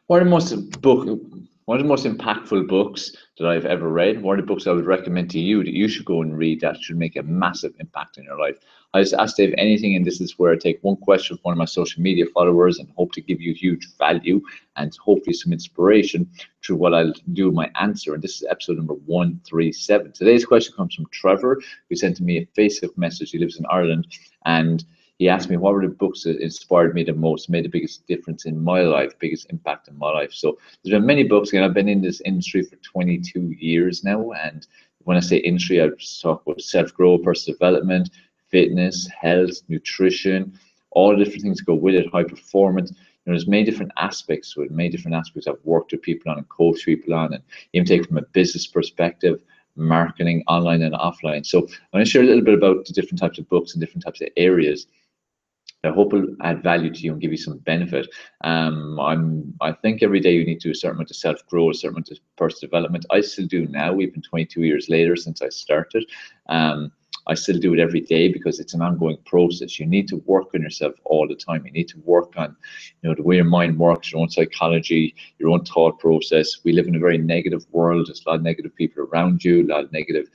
One of the most book, one of the most impactful books that I've ever read. One of the books I would recommend to you that you should go and read that should make a massive impact in your life. I just asked Dave anything, and this is where I take one question from one of my social media followers and hope to give you huge value and hopefully some inspiration through what I'll do my answer. And this is episode number 137. Today's question comes from Trevor, who sent to me a Facebook message. He lives in Ireland, and he asked me what were the books that inspired me the most, made the biggest difference in my life, biggest impact in my life. So there's been many books, and I've been in this industry for 22 years now. And when I say industry, I talk about self-growth, personal development, fitness, health, nutrition, all the different things that go with it, high performance. There's many different aspects to it, many different aspects I've worked with people on and coached people on, and even take from a business perspective, marketing, online and offline. So I'm going to share a little bit about the different types of books and different types of areas I hope will add value to you and give you some benefit. I think every day you need to do a certain amount of self-growth, a certain amount of personal development. I still do now, even 22 years later since I started. I still do it every day because it's an ongoing process. You need to work on yourself all the time. You need to work on, the way your mind works, your own psychology, your own thought process. We live in a very negative world. There's a lot of negative people around you, a lot of negative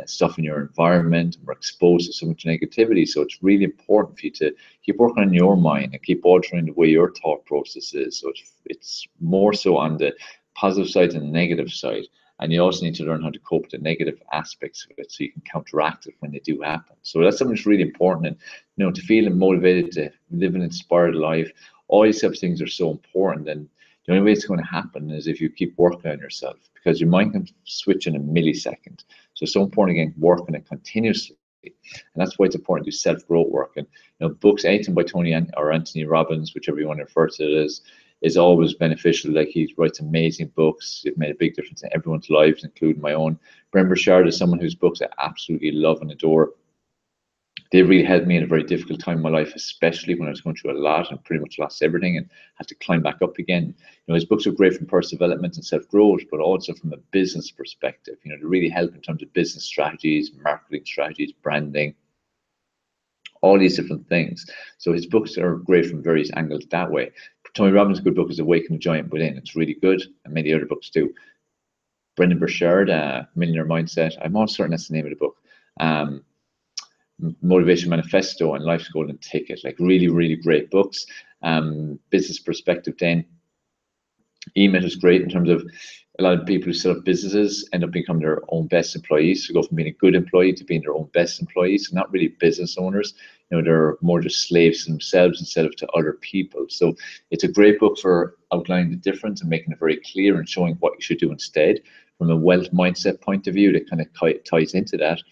stuff in your environment. We're exposed to so much negativity, so it's really important for you to keep working on your mind and keep altering the way your thought process is. So it's more so on the positive side than the negative side, and you also need to learn how to cope with the negative aspects of it so you can counteract it when they do happen. So that's something that's really important, and to feel motivated to live an inspired life. All these types of things are so important, and the only way it's going to happen is if you keep working on yourself, because your mind can switch in a millisecond. So it's so important, again, working it continuously. And that's why it's important to do self-growth work. And books, anything by Tony or Anthony Robbins, whichever you want to refer to it as, is always beneficial. Like, he writes amazing books. It's made a big difference in everyone's lives, including my own. Brendon Burchard is someone whose books I absolutely love and adore. They really helped me in a very difficult time in my life, especially when I was going through a lot and pretty much lost everything and had to climb back up again. His books are great from personal development and self-growth, but also from a business perspective. They really help in terms of business strategies, marketing strategies, branding, all these different things. So his books are great from various angles that way. Tony Robbins' good book is Awaken the Giant Within. It's really good, and many other books too. Brendon Burchard, Millionaire Mindset. I'm almost certain that's the name of the book. Motivation Manifesto and Life's Golden Ticket, like really, really great books. Business perspective, then EMIT is great in terms of a lot of people who set up businesses end up becoming their own best employees. So go from being a good employee to being their own best employees. So not really business owners, they're more just slaves to themselves instead of to other people. So it's a great book for outlining the difference and making it very clear and showing what you should do instead. From a wealth mindset point of view, that kind of ties into that.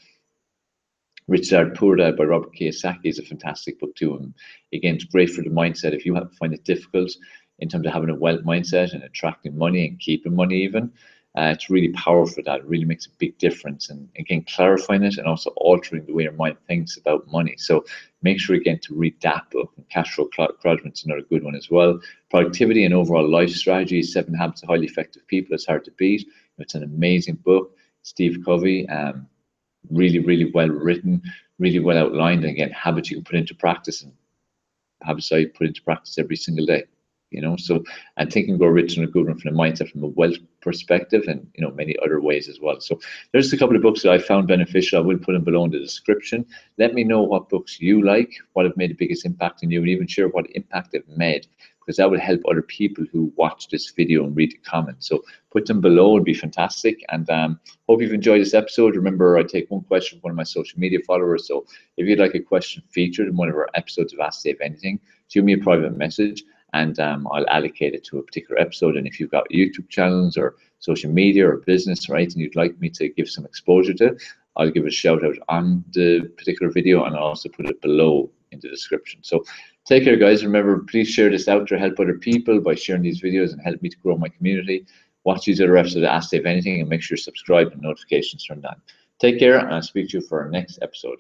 Rich Dad Poor Dad by Robert Kiyosaki is a fantastic book too. And again, it's great for the mindset. If you find it difficult in terms of having a wealth mindset and attracting money and keeping money even, it's really powerful. That it really makes a big difference. And again, clarifying it and also altering the way your mind thinks about money. So make sure again to read that book. And Cash Flow Quadrant is another good one as well. Productivity and Overall Life Strategy, 7 Habits of Highly Effective People. It's hard to beat. It's an amazing book. Steve Covey. Really, really well written, really well outlined. And again, habits you can put into practice, and habits I put into practice every single day. So, and Think and Grow Rich and a good one from the mindset, from a wealth perspective, and many other ways as well. So there's a couple of books that I found beneficial. I will put them below in the description. Let me know what books you like, what have made the biggest impact on you, and even share what impact they've made, because that will help other people who watch this video and read the comments. So put them below, it'd be fantastic. And hope you've enjoyed this episode. Remember, I take one question from one of my social media followers. So if you'd like a question featured in one of our episodes of Ask Dave Anything, shoot me a private message, and I'll allocate it to a particular episode. And if you've got YouTube channels or social media or business, right, and you'd like me to give some exposure to, I'll give a shout out on the particular video, and I'll also put it below in the description. So take care, guys. Remember, please share this out to help other people by sharing these videos and help me to grow my community. Watch these other episodes of Ask Dave Anything, and make sure you subscribe and notifications turned on. Take care, and I'll speak to you for our next episode.